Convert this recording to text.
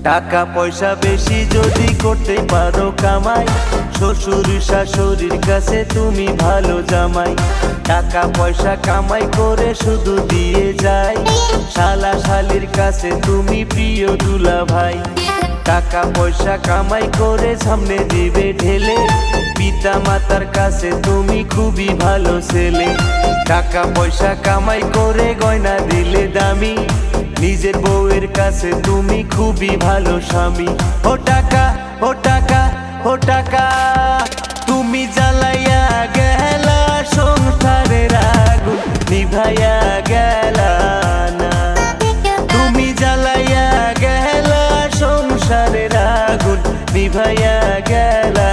টাকা পয়সা বেশি যদি করতে পারো কামাই, শ্বশুর শাশুড়ির কাছে তুমি ভালো জামাই। টাকা পয়সা কামাই করে শুধু দিয়ে যায়, শালা শালির কাছে তুমি প্রিয় দুলা ভাই। টাকা পয়সা কামাই করে সামনে দিবে ঢেলে, পিতা মাতার কাছে তুমি খুবই ভালো ছেলে। টাকা পয়সা কামাই করে গয়না দিলে দামি, নিজের বউয়ের কাছে তুমি খুবই ভালো স্বামী। ও টাকা, ও টাকা, ও টাকা, তুমি জ্বালাইয়া গেলা সংসারের আগুন নিভাইয়া গেলা না। তুমি জ্বালাইয়া গেলা সংসারের আগুন নিভাইয়া গেলা